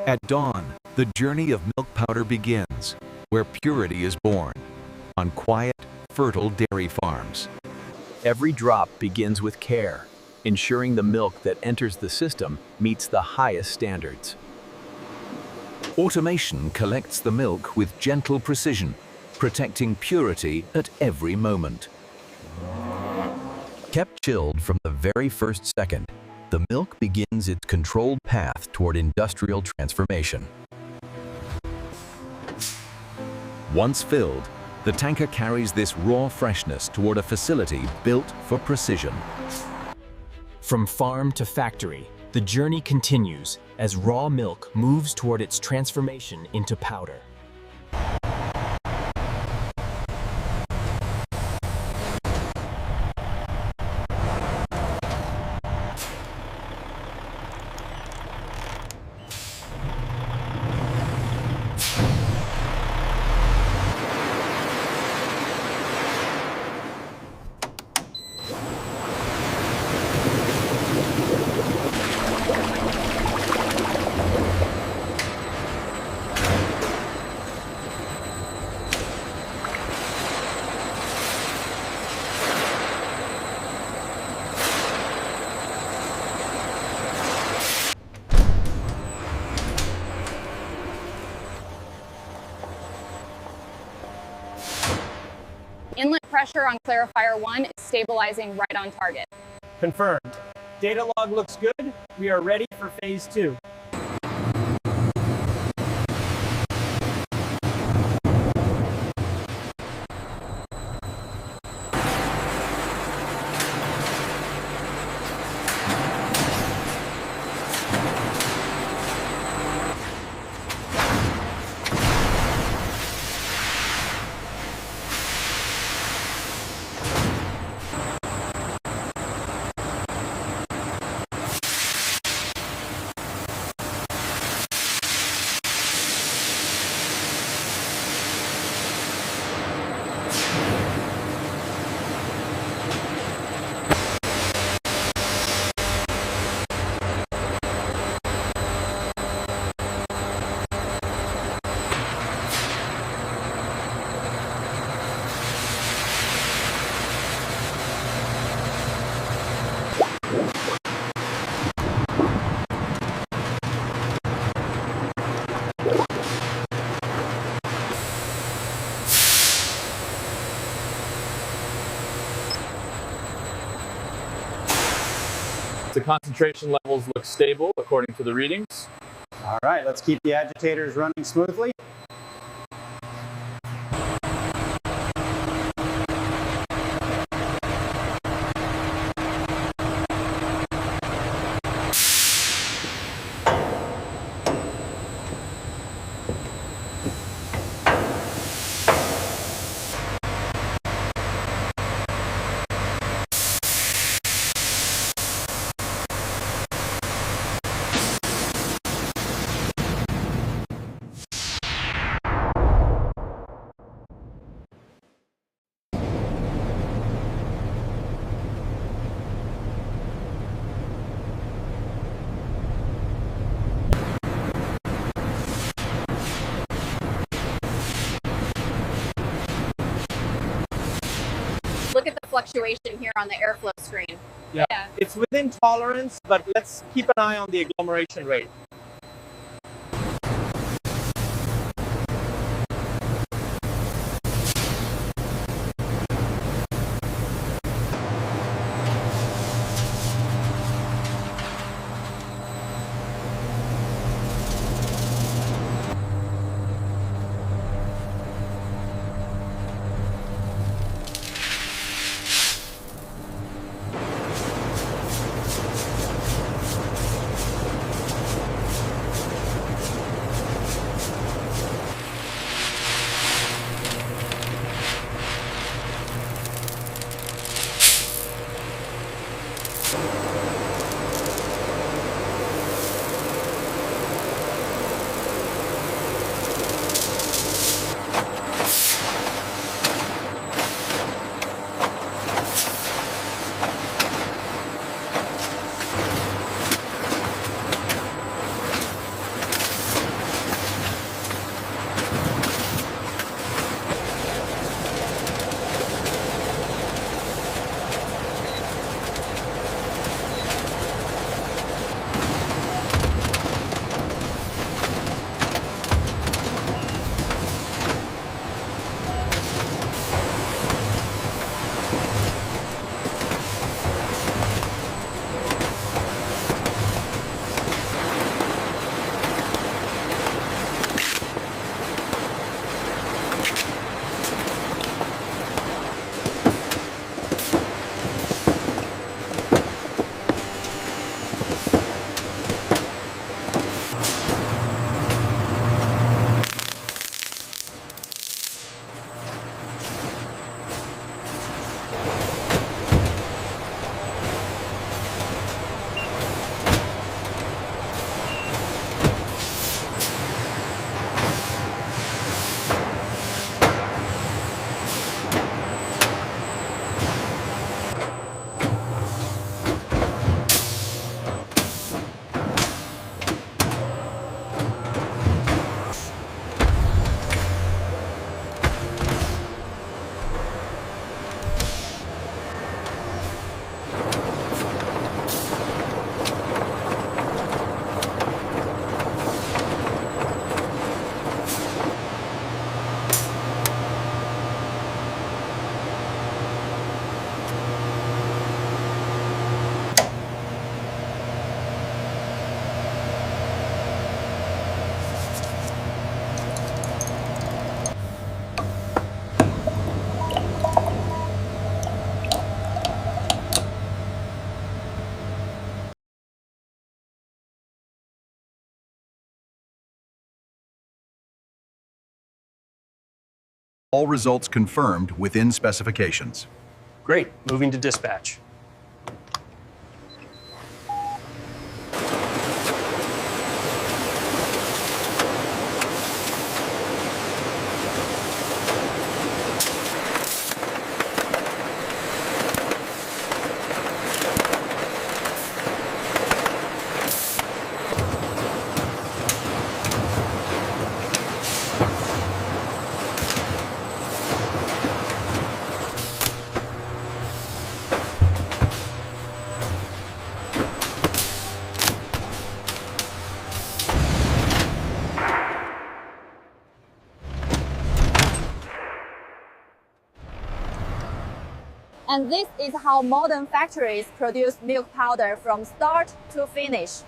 At dawn, the journey of milk powder begins, where purity is born, on quiet, fertile dairy farms. Every drop begins with care, ensuring the milk that enters the system meets the highest standards. Automation collects the milk with gentle precision, protecting purity at every moment. Kept chilled from the very first second, the milk begins its controlled path toward industrial transformation. Once filled, the tanker carries this raw freshness toward a facility built for precision. From farm to factory, the journey continues as raw milk moves toward its transformation into powder. Inlet pressure on clarifier 1 is stabilizing right on target. Confirmed. Data log looks good. We are ready for phase 2. The concentration levels look stable according to the readings. All right, let's keep the agitators running smoothly. Look at the fluctuation here on the airflow screen. Yeah. It's within tolerance, but let's keep an eye on the agglomeration rate. All results confirmed within specifications. Great, moving to dispatch. And this is how modern factories produce milk powder from start to finish.